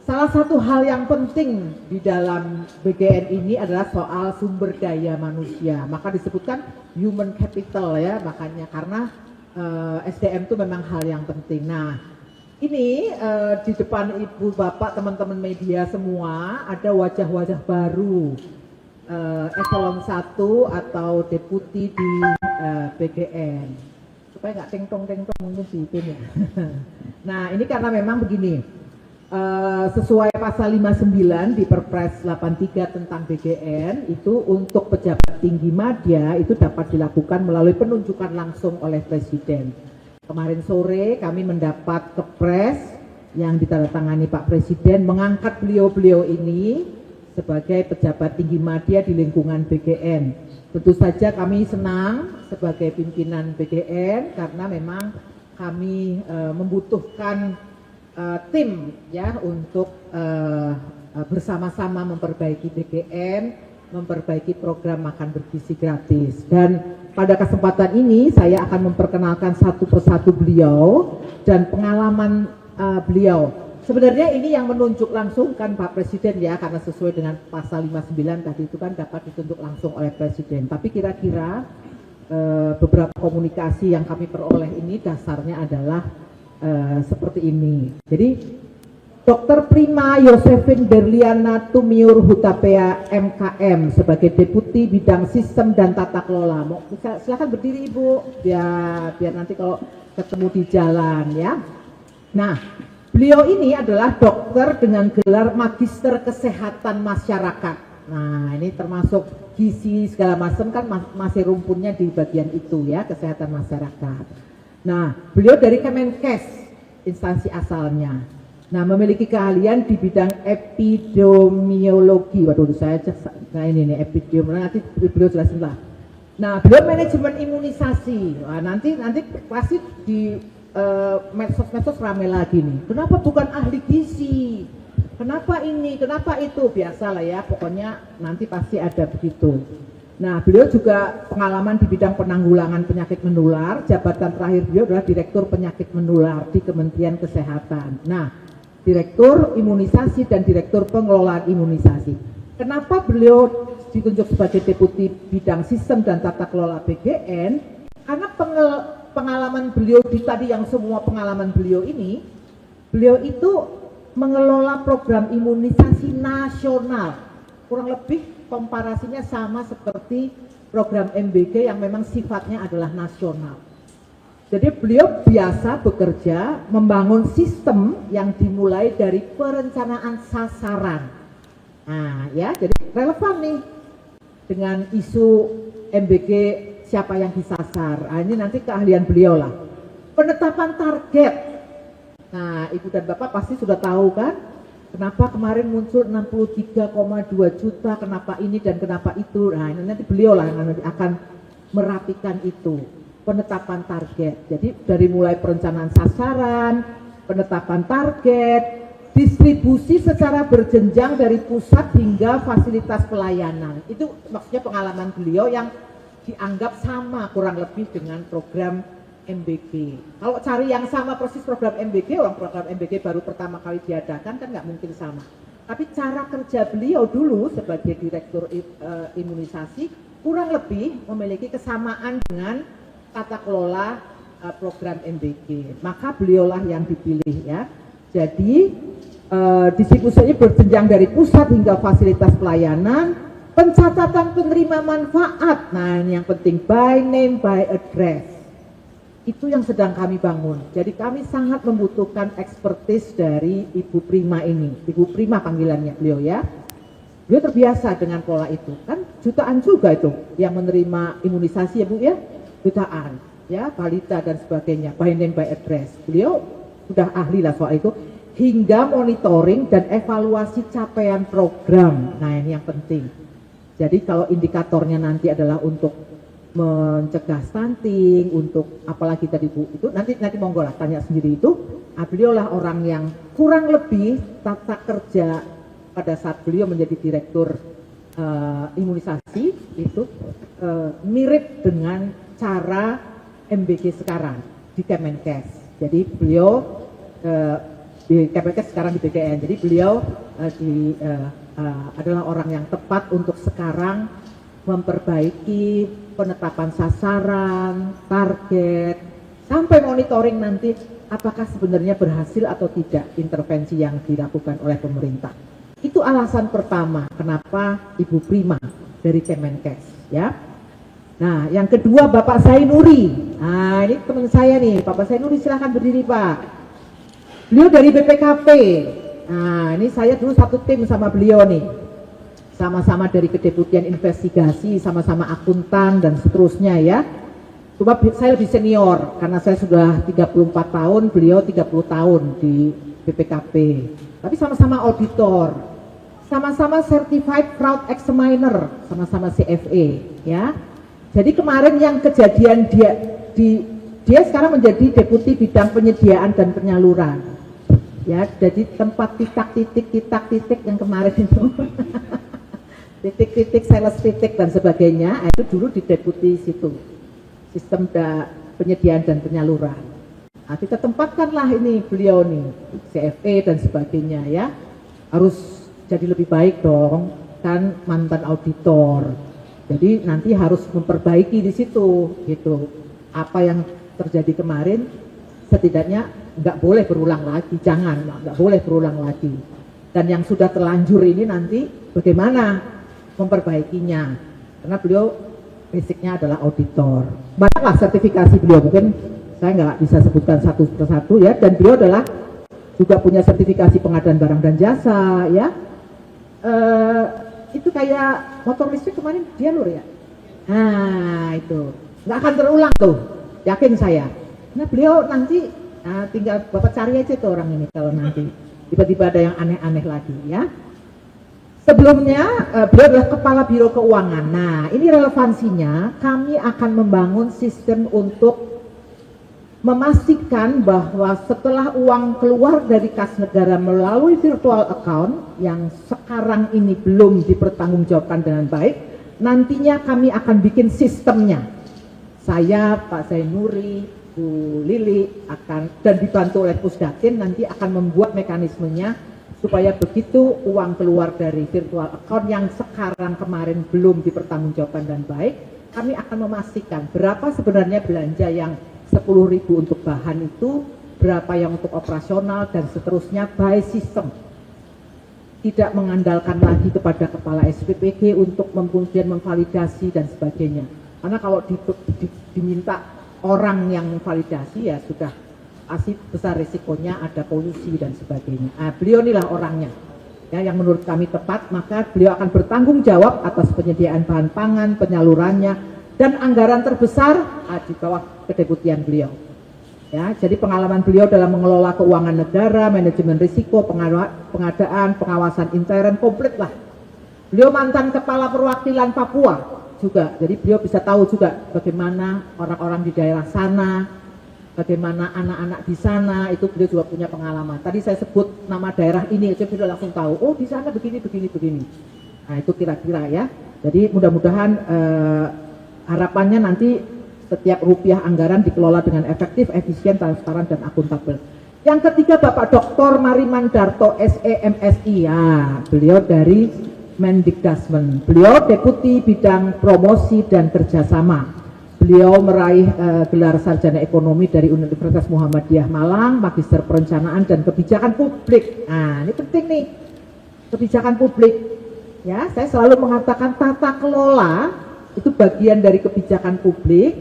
salah satu hal yang penting di dalam BGN ini adalah soal sumber daya manusia. Maka disebutkan human capital ya, makanya karena SDM itu memang hal yang penting. Nah, ini di depan ibu bapak teman-teman media semua ada wajah-wajah baru eselon 1 atau deputi di BGN. Supaya nggak teng-tong mungkin sih itu. Nah, ini karena memang begini. Sesuai pasal 59 di Perpres 83 tentang BGN itu untuk pejabat tinggi madya itu dapat dilakukan melalui penunjukan langsung oleh Presiden. Kemarin sore kami mendapat kepres yang ditandatangani Pak Presiden mengangkat beliau-beliau ini sebagai pejabat tinggi madya di lingkungan BGN. Tentu saja kami senang sebagai pimpinan BGN karena memang kami membutuhkan tim ya untuk bersama-sama memperbaiki BGN, memperbaiki program makan bergizi gratis. Dan pada kesempatan ini saya akan memperkenalkan satu persatu beliau dan pengalaman beliau. Sebenarnya ini yang menunjuk langsung kan Pak Presiden ya, karena sesuai dengan pasal 59 tadi itu kan dapat ditunjuk langsung oleh Presiden. Tapi kira-kira beberapa komunikasi yang kami peroleh ini dasarnya adalah seperti ini. Jadi Dr. Prima Yosefin Berliana Tumiur Hutapea MKM sebagai Deputi Bidang Sistem dan Tata Kelola. Silakan berdiri Ibu, biar nanti kalau ketemu di jalan ya. Nah, beliau ini adalah dokter dengan gelar Magister Kesehatan Masyarakat. Nah, ini termasuk gizi segala macam kan masih rumpunnya di bagian itu ya, kesehatan masyarakat. Nah, beliau dari Kemenkes, instansi asalnya. Nah, memiliki keahlian di bidang epidemiologi. Waduh, nah ini nih epidemiologi, nanti beliau jelasin lah. Nah, beliau manajemen imunisasi. Nah, nanti pasti di medsos rame lagi nih. Kenapa bukan ahli gizi? Kenapa ini? Kenapa itu? Biasalah ya, pokoknya nanti pasti ada begitu. Nah, beliau juga pengalaman di bidang penanggulangan penyakit menular. Jabatan terakhir beliau adalah Direktur Penyakit Menular di Kementerian Kesehatan. Nah, Direktur Imunisasi dan Direktur Pengelolaan Imunisasi. Kenapa beliau ditunjuk sebagai Deputi Bidang Sistem dan Tata Kelola BGN? Karena pengalaman beliau di tadi yang semua pengalaman beliau ini, beliau itu mengelola program imunisasi nasional. Kurang lebih komparasinya sama seperti program MBG yang memang sifatnya adalah nasional. Jadi beliau biasa bekerja membangun sistem yang dimulai dari perencanaan sasaran. Nah ya, jadi relevan nih dengan isu MBG siapa yang disasar. Nah, ini nanti keahlian beliau lah. Penetapan target. Nah, Ibu dan Bapak pasti sudah tahu kan? Kenapa kemarin muncul 63,2 juta, kenapa ini dan kenapa itu. Nah, ini nanti beliau lah yang akan merapikan itu. Penetapan target. Jadi dari mulai perencanaan sasaran, penetapan target, distribusi secara berjenjang dari pusat hingga fasilitas pelayanan. Itu maksudnya pengalaman beliau yang dianggap sama kurang lebih dengan program MBG. Kalau cari yang sama persis program MBG, orang program MBG baru pertama kali diadakan kan nggak mungkin sama. Tapi cara kerja beliau dulu sebagai Direktur Imunisasi kurang lebih memiliki kesamaan dengan tata kelola program MBG. Maka beliaulah yang dipilih ya. Jadi distribusinya berjenjang dari pusat hingga fasilitas pelayanan, pencatatan penerima manfaat. Nah, ini yang penting, by name by address. Itu yang sedang kami bangun. Jadi kami sangat membutuhkan expertise dari Ibu Prima ini. Ibu Prima panggilannya beliau ya. Beliau terbiasa dengan pola itu. Kan jutaan juga itu yang menerima imunisasi ya Bu ya. Jutaan ya, balita dan sebagainya. By name by address. Beliau sudah ahli lah soal itu. Hingga monitoring dan evaluasi capaian program. Nah ini yang penting. Jadi kalau indikatornya nanti adalah untuk mencegah stunting, untuk apalagi tadi Bu itu nanti monggo lah tanya sendiri itu. Beliau lah orang yang kurang lebih tata kerja pada saat beliau menjadi direktur imunisasi itu mirip dengan cara MBG sekarang di Kemenkes. Jadi beliau di Kemenkes, sekarang di BKN. Jadi beliau adalah orang yang tepat untuk sekarang memperbaiki penetapan sasaran, target, sampai monitoring nanti apakah sebenarnya berhasil atau tidak intervensi yang dilakukan oleh pemerintah. Itu alasan pertama kenapa Ibu Prima dari Kemenkes, ya. Nah, yang kedua Bapak Zainuri. Nah, ini teman saya nih, Bapak Zainuri, silahkan berdiri Pak. Beliau dari BPKP. Nah, ini saya dulu satu tim sama beliau nih. Sama-sama dari Kedeputian Investigasi, sama-sama akuntan dan seterusnya ya. Cuma saya lebih senior karena saya sudah 34 tahun, beliau 30 tahun di BPKP. Tapi sama-sama auditor. Sama-sama Certified Fraud Examiner, sama-sama CFA ya. Jadi kemarin yang kejadian dia sekarang menjadi Deputi Bidang Penyediaan dan Penyaluran. Ya, jadi tempat titik yang kemarin itu titik, sales titik dan sebagainya, itu dulu di deputi situ, sistem penyediaan dan penyaluran. Nah, kita tempatkanlah ini beliau nih, CFA dan sebagainya ya, harus jadi lebih baik dong, kan mantan auditor. Jadi nanti harus memperbaiki di situ, gitu. Apa yang terjadi kemarin, setidaknya nggak boleh berulang lagi, nggak boleh berulang lagi. Dan yang sudah terlanjur ini nanti bagaimana memperbaikinya, karena beliau basicnya adalah auditor. Banyaklah sertifikasi beliau, mungkin saya nggak bisa sebutkan satu persatu ya. Dan beliau adalah juga punya sertifikasi pengadaan barang dan jasa ya. Itu kayak motor listrik kemarin dia lur ya. Nah itu nggak akan terulang tuh, yakin saya. Nah beliau nanti tinggal Bapak cari aja tuh orang ini kalau nanti tiba-tiba ada yang aneh-aneh lagi ya. Sebelumnya beliau adalah Kepala Biro Keuangan. Nah ini relevansinya, kami akan membangun sistem untuk memastikan bahwa setelah uang keluar dari kas negara melalui virtual account yang sekarang ini belum dipertanggungjawabkan dengan baik, nantinya kami akan bikin sistemnya. Saya, Pak Zainuri, Bu Lili akan dan dibantu oleh Pusdatin nanti akan membuat mekanismenya supaya begitu uang keluar dari virtual account yang sekarang kemarin belum dipertanggungjawabkan dan baik, kami akan memastikan berapa sebenarnya belanja yang 10.000 untuk bahan itu, berapa yang untuk operasional dan seterusnya by system. Tidak mengandalkan lagi kepada kepala SPPG untuk kemudian memvalidasi dan sebagainya. Karena kalau diminta orang yang validasi ya sudah pasti besar risikonya ada polusi dan sebagainya. Beliau inilah orangnya ya, yang menurut kami tepat, maka beliau akan bertanggung jawab atas penyediaan bahan pangan, penyalurannya dan anggaran terbesar di bawah kedeputian beliau. Ya, jadi pengalaman beliau dalam mengelola keuangan negara, manajemen risiko, pengadaan, pengawasan intern komplit lah. Beliau mantan kepala perwakilan Papua juga, jadi beliau bisa tahu juga bagaimana orang-orang di daerah sana, bagaimana anak-anak di sana, itu beliau juga punya pengalaman. Tadi saya sebut nama daerah ini, aja beliau langsung tahu, oh di sana begini. Nah itu kira-kira ya, jadi mudah-mudahan harapannya nanti setiap rupiah anggaran dikelola dengan efektif, efisien, transparan, dan akuntabel. Yang ketiga Bapak Dr. Marimandarto SEMSI, ya beliau dari Mendikdasmen. Beliau Deputi Bidang Promosi dan Kerjasama. Beliau meraih gelar sarjana ekonomi dari Universitas Muhammadiyah Malang, Magister Perencanaan dan Kebijakan Publik. Nah, ini penting nih, kebijakan publik. Ya, saya selalu mengatakan tata kelola itu bagian dari kebijakan publik,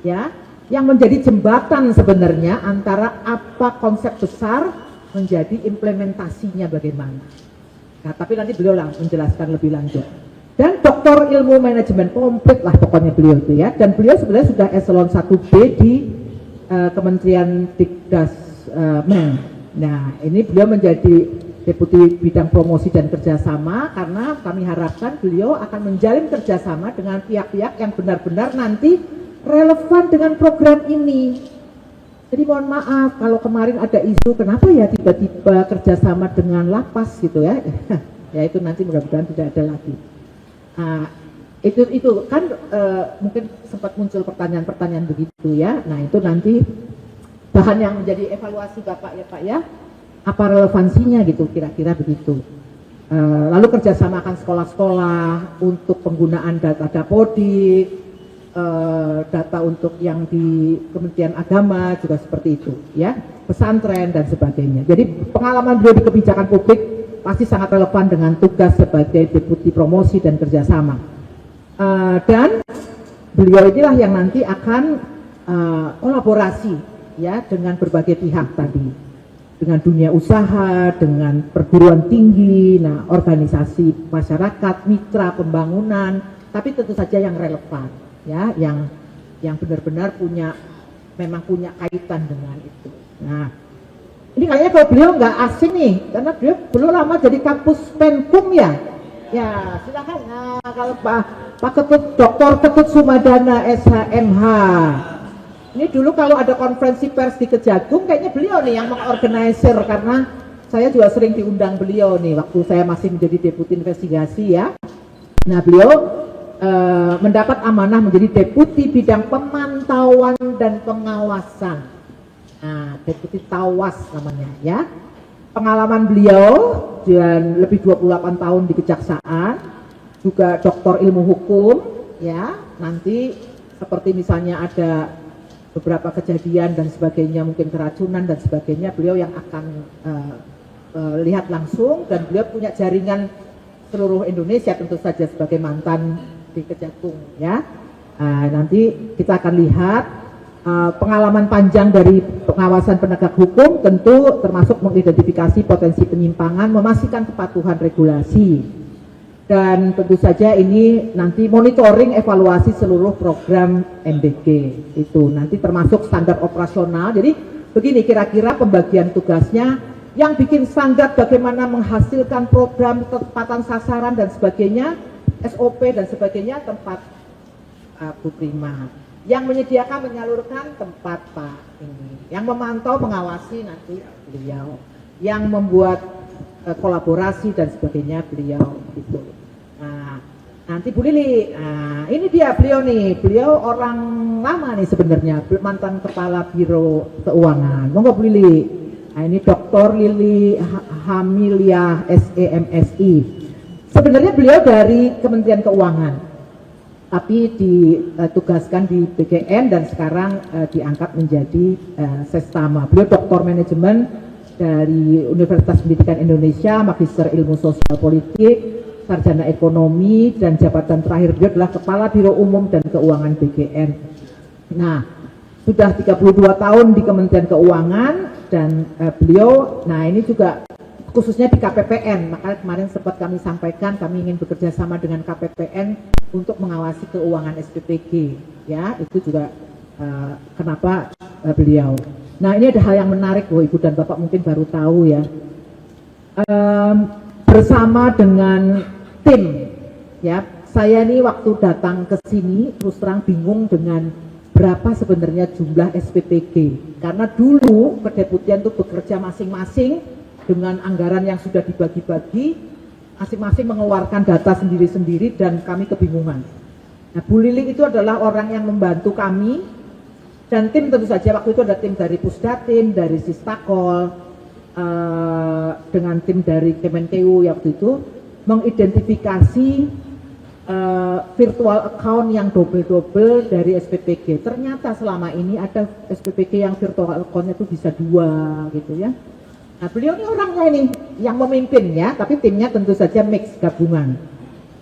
ya, yang menjadi jembatan sebenarnya antara apa konsep besar menjadi implementasinya bagaimana. Nah, tapi nanti beliau menjelaskan lebih lanjut. Dan doktor ilmu manajemen komplit lah pokoknya beliau itu ya. Dan beliau sebenarnya sudah eselon 1B di Kementerian Dikdasmen. Nah, ini beliau menjadi Deputi Bidang Promosi dan Kerjasama karena kami harapkan beliau akan menjalin kerjasama dengan pihak-pihak yang benar-benar nanti relevan dengan program ini. Jadi mohon maaf kalau kemarin ada isu kenapa ya tiba-tiba kerjasama dengan lapas gitu ya. Ya itu nanti mudah-mudahan tidak ada lagi. Nah, itu kan mungkin sempat muncul pertanyaan-pertanyaan begitu ya. Nah itu nanti bahan yang menjadi evaluasi Bapak ya Pak ya. apa relevansinya gitu, kira-kira begitu. Lalu kerjasamakan sekolah-sekolah untuk penggunaan data Dapodik, data untuk yang di Kementerian Agama juga seperti itu, ya, pesantren dan sebagainya. Jadi pengalaman beliau di kebijakan publik pasti sangat relevan dengan tugas sebagai Deputi Promosi dan Kerjasama. Dan beliau inilah yang nanti akan kolaborasi, ya, dengan berbagai pihak tadi. Dengan dunia usaha, dengan perguruan tinggi, nah, organisasi masyarakat, mitra pembangunan, tapi tentu saja yang relevan, ya, yang benar-benar memang punya kaitan dengan itu. Nah, ini kayaknya kalau beliau nggak asing nih, karena beliau belum lama jadi kampus Penkum, ya. Ya, silakan. Nah, kalau Pak Ketut, Dr. Ketut Sumadana SHMH. Ini dulu kalau ada konferensi pers di Kejagung, kayaknya beliau nih yang mengorganisir, karena saya juga sering diundang beliau nih waktu saya masih menjadi Deputi Investigasi, ya. Nah, beliau mendapat amanah menjadi Deputi Bidang Pemantauan dan Pengawasan. Nah, Deputi Tawas namanya, ya. Pengalaman beliau dan lebih 28 tahun di Kejaksaan, juga doktor ilmu hukum, ya. Nanti seperti misalnya ada beberapa kejadian dan sebagainya, mungkin keracunan dan sebagainya, beliau yang akan lihat langsung, dan beliau punya jaringan seluruh Indonesia tentu saja sebagai mantan di Kejagung, ya. Nanti kita akan lihat pengalaman panjang dari pengawasan penegak hukum, tentu termasuk mengidentifikasi potensi penyimpangan, memastikan kepatuhan regulasi. Dan tentu saja ini nanti monitoring evaluasi seluruh program MBG itu nanti termasuk standar operasional. Jadi begini kira-kira pembagian tugasnya, yang bikin standar bagaimana menghasilkan program, ketepatan sasaran dan sebagainya, SOP dan sebagainya tempat Bu Prima. Yang menyediakan menyalurkan tempat Pak ini. Yang memantau mengawasi nanti beliau. Yang membuat kolaborasi dan sebagainya beliau itu. Nah, nanti Bu Lili, nah ini dia beliau nih, beliau orang lama nih sebenarnya, mantan Kepala Biro Keuangan. Monggo Bu Lili. Nah, ini Dr. Lili Hamilia SEMSI. Sebenarnya beliau dari Kementerian Keuangan, tapi ditugaskan di BKN dan sekarang diangkat menjadi Sestama. Beliau Doktor Manajemen dari Universitas Pendidikan Indonesia, Magister Ilmu Sosial Politik, Sarjana Ekonomi, dan jabatan terakhir beliau adalah Kepala Biro Umum dan Keuangan BKN. Nah, sudah 32 tahun di Kementerian Keuangan, dan beliau, nah ini juga khususnya di KPPN, maka kemarin sempat kami sampaikan kami ingin bekerja sama dengan KPPN untuk mengawasi keuangan SPPG, ya, itu juga kenapa beliau. Nah, ini ada hal yang menarik loh Ibu dan Bapak mungkin baru tahu, ya. Bersama dengan tim, ya, saya nih waktu datang ke sini terus terang bingung dengan berapa sebenarnya jumlah SPPG, karena dulu kedeputian itu bekerja masing-masing dengan anggaran yang sudah dibagi-bagi, masing-masing mengeluarkan data sendiri-sendiri dan kami kebingungan. Nah, Bu Lili itu adalah orang yang membantu kami, dan tim tentu saja waktu itu ada tim dari Pusdatin, dari Sistakol, dengan tim dari Kemenkeu waktu itu mengidentifikasi virtual account yang double-double dari SPPG. Ternyata selama ini ada SPPG yang virtual accountnya itu bisa 2 gitu, ya. Nah, beliau ini orangnya ini yang memimpin, ya, tapi timnya tentu saja mix gabungan.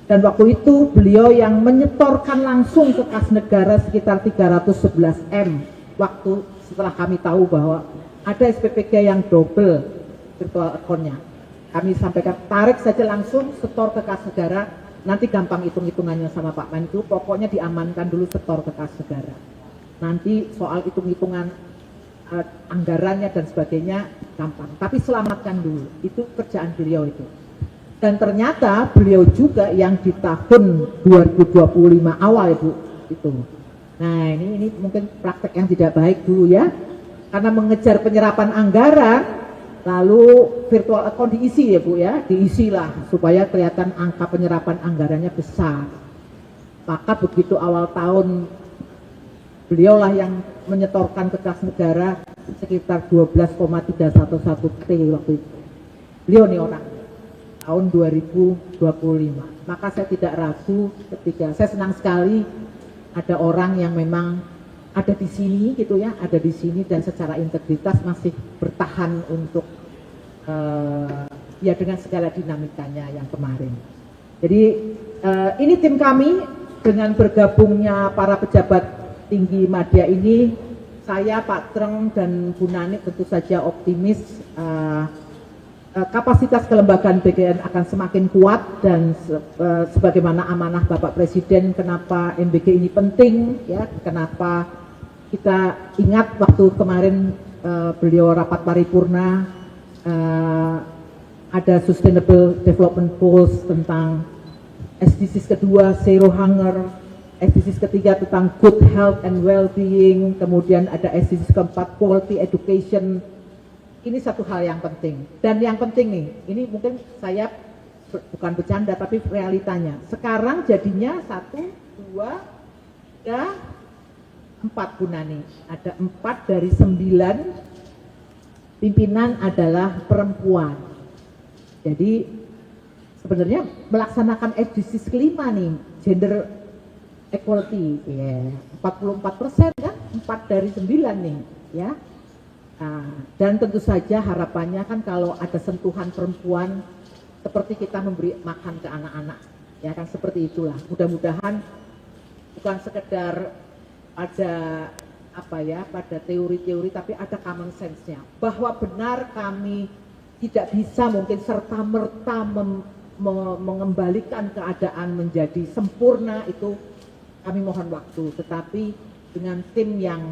Dan waktu itu beliau yang menyetorkan langsung ke kas negara sekitar 311 M waktu setelah kami tahu bahwa ada SPPG yang double virtual account-nya. Kami sampaikan tarik saja langsung, setor ke kas negara, nanti gampang hitung-hitungannya sama Pak Menku, pokoknya diamankan dulu setor ke kas negara. Nanti soal hitung-hitungan anggarannya dan sebagainya gampang, tapi selamatkan dulu, itu kerjaan beliau itu. Dan ternyata beliau juga yang di tahun 2025 awal Ibu itu. Nah, ini mungkin praktek yang tidak baik dulu, ya, karena mengejar penyerapan anggaran, lalu virtual account diisi, ya Bu, ya, diisilah supaya kelihatan angka penyerapan anggarannya besar. Maka begitu awal tahun beliaulah yang menyetorkan ke kas negara sekitar 12,311 T waktu itu. Beliau nih orang tahun 2025. Maka saya tidak ragu ketika saya senang sekali ada orang yang memang ada di sini gitu ya, ada di sini dan secara integritas masih bertahan untuk ya dengan segala dinamikanya yang kemarin. Jadi ini tim kami dengan bergabungnya para pejabat tinggi media ini, saya Pak Treng dan Bu Nani tentu saja optimis kapasitas kelembagaan BKN akan semakin kuat dan sebagaimana amanah Bapak Presiden kenapa MBG ini penting ya, kenapa kita ingat waktu kemarin beliau rapat paripurna ada Sustainable Development Goals tentang SDGs kedua Zero Hunger, SDGs ketiga tentang Good Health and Well-being, kemudian ada SDGs keempat Quality Education. Ini satu hal yang penting. Dan yang penting nih, ini mungkin saya bukan bercanda tapi realitanya. Sekarang jadinya 1, 2, 3, 4 Bu Nani. Ada 4 dari 9 pimpinan adalah perempuan. Jadi sebenarnya melaksanakan SDGs kelima nih, gender equality, ya 44% kan, 4 dari 9 nih, ya. Nah, dan tentu saja harapannya kan kalau ada sentuhan perempuan seperti kita memberi makan ke anak-anak, ya kan seperti itulah. Mudah-mudahan bukan sekedar ada apa ya pada teori-teori tapi ada common sense-nya bahwa benar kami tidak bisa mungkin serta-merta mengembalikan keadaan menjadi sempurna, itu kami mohon waktu, tetapi dengan tim yang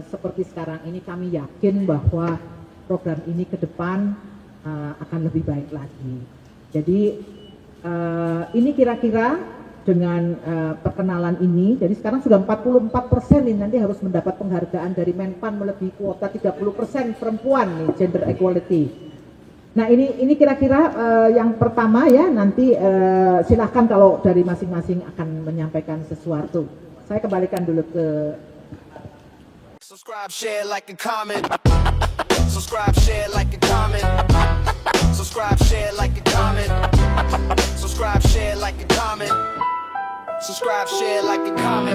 seperti sekarang ini kami yakin bahwa program ini ke depan akan lebih baik lagi. Jadi ini kira-kira dengan perkenalan ini, jadi sekarang sudah 44% ini nanti harus mendapat penghargaan dari Menpan melebihi kuota 30% perempuan nih, gender equality. Nah ini kira-kira yang pertama ya, nanti silahkan kalau dari masing-masing akan menyampaikan sesuatu. Saya kembalikan dulu ke subscribe, share, like, and comment. Subscribe, share, like, and comment. Subscribe, share, like, and comment. Subscribe, share, like, and comment. Subscribe, share, like, and comment.